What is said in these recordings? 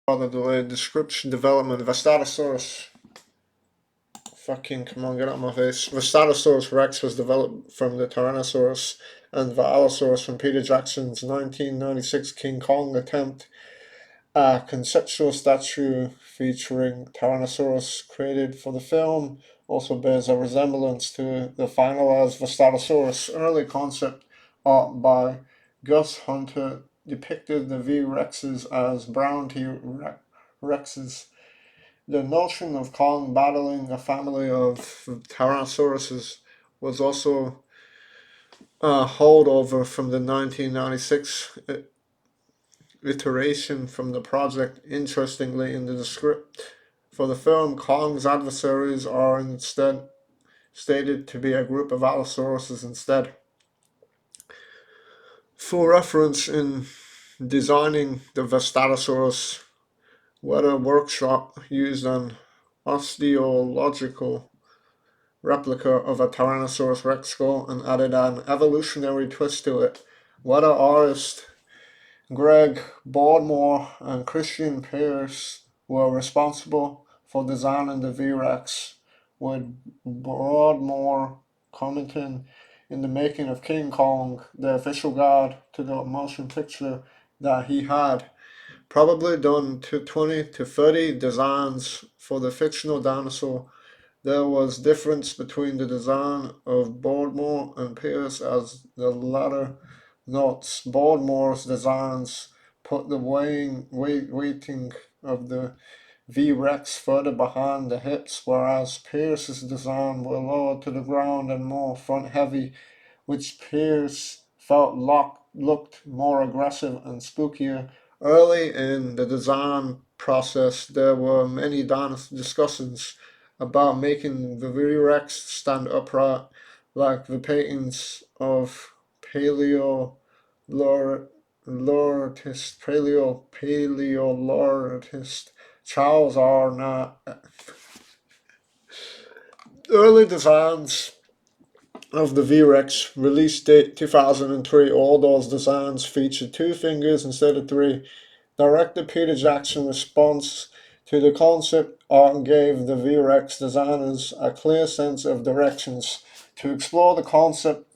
Rather delayed description development. Vastatosaurus. Fucking come on, get out of my face. Vastatosaurus rex was developed from the Tyrannosaurus and the Allosaurus from Peter Jackson's 1996 King Kong attempt. A conceptual statue featuring Tyrannosaurus created for the film also bears a resemblance to the finalized Vastatosaurus. Early concept art by Gus Hunter depicted the V-Rexes as brown T-Rexes. The notion of Kong battling a family of Tyrannosauruses was also a holdover from the 1996 iteration from the project. Interestingly, in the script for the film, Kong's adversaries are instead stated to be a group of Allosauruses instead. For reference, in designing the Vastatosaurus, Weather Workshop used an osteological replica of a Tyrannosaurus rex skull and added an evolutionary twist to it. Weather artist Greg Broadmoor and Christian Pierce were responsible for designing the V-Rex, with Broadmoor commenting in the making of King Kong, the official guide to the motion picture, that he had probably done 20 to 30 designs for the fictional dinosaur. There was difference between the design of Broadmoor and Pierce, as the latter notes. Broadmoor's designs put the weighting of the V-Rex further behind the hips, whereas Pierce's design were lower to the ground and more front-heavy, which Pierce felt looked more aggressive and spookier. Early in the design process, there were many discussions about making the V-Rex stand upright, like the paintings of paleolortist Charles R. Early designs of the V-Rex, release date 2003. All those designs featured two fingers instead of three. Director Peter Jackson's response to the concept art gave the V-Rex designers a clear sense of directions. To explore the concept,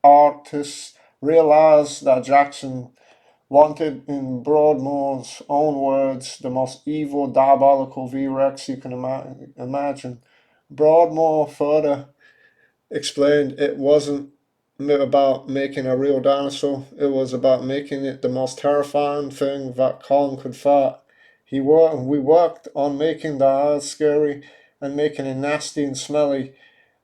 artists realized that Jackson wanted, in Broadmoor's own words, the most evil, diabolical V-Rex you can imagine. Broadmoor further explained it wasn't about making a real dinosaur, it was about making it the most terrifying thing that Kong could fight. We worked on making the eyes scary and making it nasty and smelly,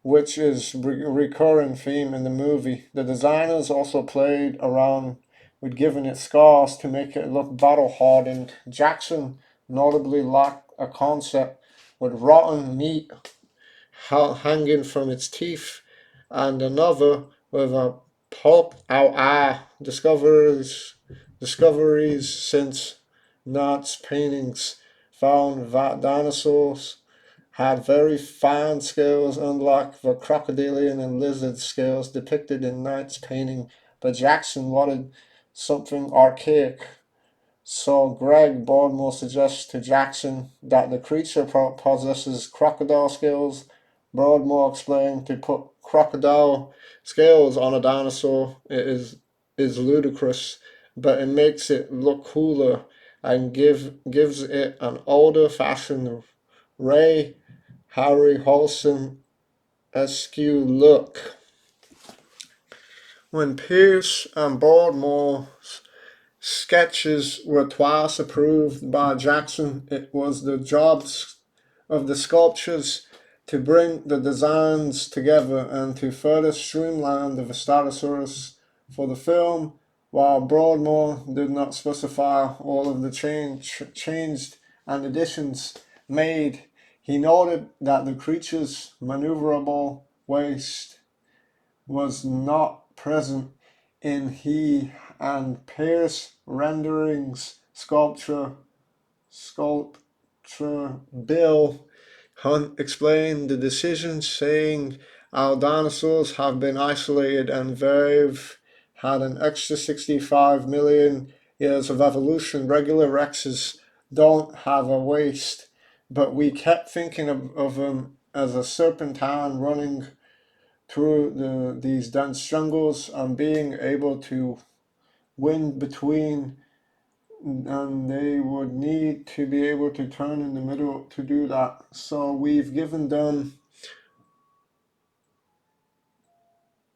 which is a recurring theme in the movie. The designers also played around with giving it scars to make it look battle hardened. Jackson notably lacked a concept with rotten meat hanging from its teeth, and another with a pulp out eye. Discoveries since Knott's paintings found that dinosaurs had very fine scales, unlike the crocodilian and lizard scales depicted in Knight's painting, but Jackson wanted something archaic. So Greg Broadmoor suggests to Jackson that the creature possesses crocodile scales. Broadmoor explained to put crocodile scales on a dinosaur is ludicrous, but it makes it look cooler and gives it an older fashioned Ray Harryhausen-esque look. When Pierce and Broadmoor's sketches were twice approved by Jackson, it was the job of the sculptors to bring the designs together and to further streamline the Vastatosaurus for the film. While Broadmoor did not specify all of the changed and additions made, he noted that the creature's maneuverable waist was not present in he and Pierce renderings. Sculptor Bill Hunt explained the decision, saying, "Our dinosaurs have been isolated and they've had an extra 65 million years of evolution. Regular Rexes don't have a waist, but we kept thinking of him as a serpentine running through these dense jungles and being able to win between, and they would need to be able to turn in the middle to do that. So we've given them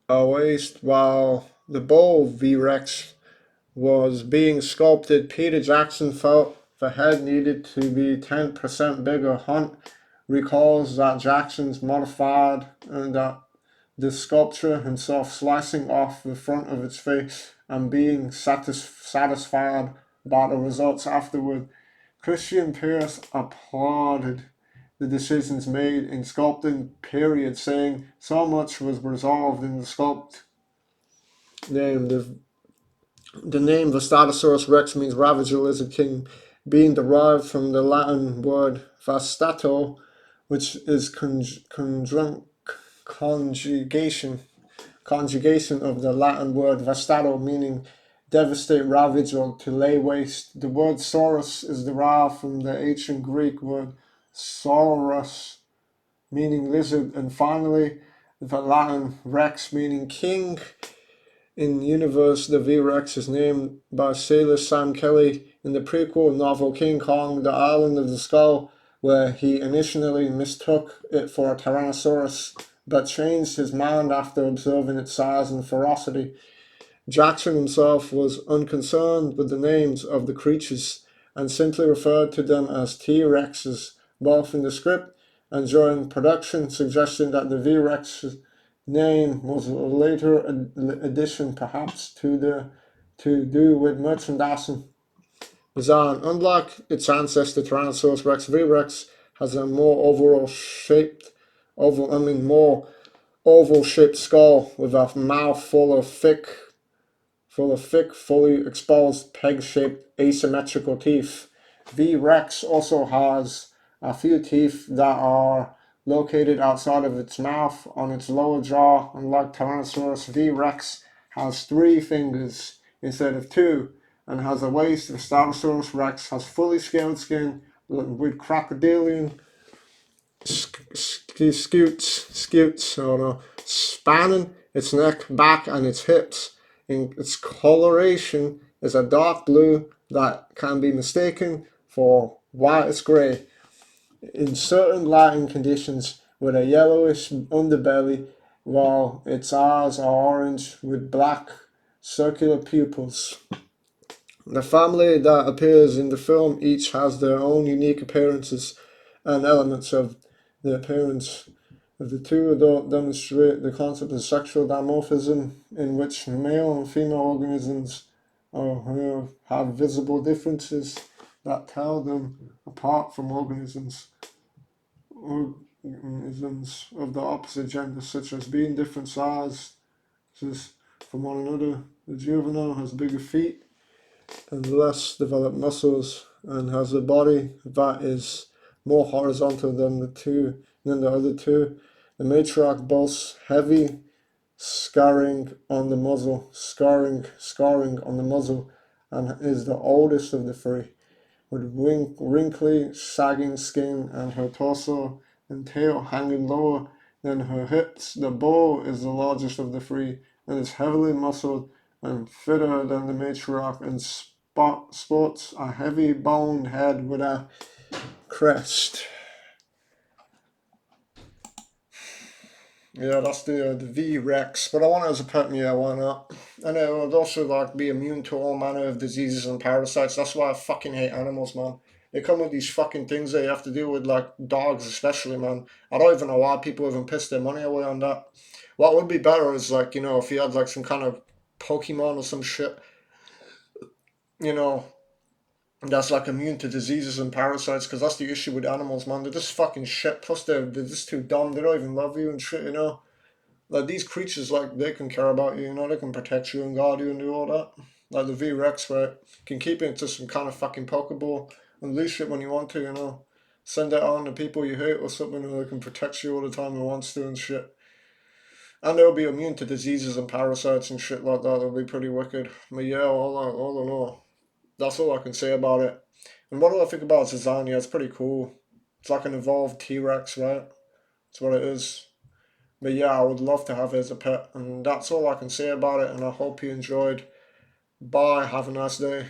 a waist while the bull vrex was being sculpted. Peter Jackson felt the head needed to be 10% bigger. Hunt recalls that Jackson's modified and that the sculpture himself slicing off the front of its face and being satisfied by the results afterward. Christian Pierce applauded the decisions made in sculpting period, saying so much was resolved in the sculpt name. The name Vastatosaurus rex means ravager lizard king, being derived from the Latin word vastato, which is conjugation conjugation of the Latin word vastato, meaning devastate, ravage, or to lay waste. The word saurus is derived from the ancient Greek word saurus, meaning lizard, and finally the Latin rex, meaning king. In universe, the V-Rex is named by sailor Sam Kelly in the prequel novel King Kong, The Island of the Skull, where he initially mistook it for a Tyrannosaurus, but changed his mind after observing its size and ferocity. Jackson himself was unconcerned with the names of the creatures and simply referred to them as T-Rexes, both in the script and during production, suggesting that the V-Rex name was a later addition, perhaps to do with merchandising design. Unlike its ancestor Tyrannosaurus Rex, V-Rex has a more oval shaped skull with a mouth full of thick, fully exposed, peg-shaped, asymmetrical teeth. V. rex also has a few teeth that are located outside of its mouth on its lower jaw. Unlike Tyrannosaurus, V. rex has 3 fingers instead of 2 and has a waist. Stegosaurus rex has fully scaled skin with crocodilian spanning its neck, back, and its hips. In its coloration is a dark blue that can be mistaken for whitish gray in certain lighting conditions, with a yellowish underbelly, while its eyes are orange with black circular pupils. The family that appears in the film each has their own unique appearances and elements of the appearance of the two adult demonstrate the concept of sexual dimorphism, in which male and female organisms have visible differences that tell them apart from organisms of the opposite gender, such as being different sizes from one another. The juvenile has bigger feet and less developed muscles and has a body that is more horizontal than the other two. The matriarch boasts heavy scarring on the muzzle, and is the oldest of the three, with wrinkly, sagging skin and her torso and tail hanging lower than her hips. The bull is the largest of the three and is heavily muscled and fitter than the matriarch and sports a heavy boned head with a crest. Yeah, that's the V Rex. But I want it as a pet, yeah, why not? And it would also like be immune to all manner of diseases and parasites. That's why I fucking hate animals, man. They come with these fucking things that you have to deal with, like dogs especially, man. I don't even know why people even piss their money away on that. What would be better is like, if you had like some kind of Pokemon or some shit, you know, that's like immune to diseases and parasites, because that's the issue with animals, man. They're just fucking shit. Plus, they're just too dumb. They don't even love you and shit. Like these creatures, like they can care about you, they can protect you and guard you and do all that. Like the V Rex, where it can keep it into some kind of fucking Pokeball and leash it when you want to. Send it on to people you hate or something, and they can protect you all the time it wants to and shit. And they'll be immune to diseases and parasites and shit like that. It'll be pretty wicked. But yeah, all in all, that's all I can say about it. And what do I think about his design? Yeah, it's pretty cool. It's like an evolved T-Rex, right? That's what it is. But yeah, I would love to have it as a pet. And that's all I can say about it. And I hope you enjoyed. Bye. Have a nice day.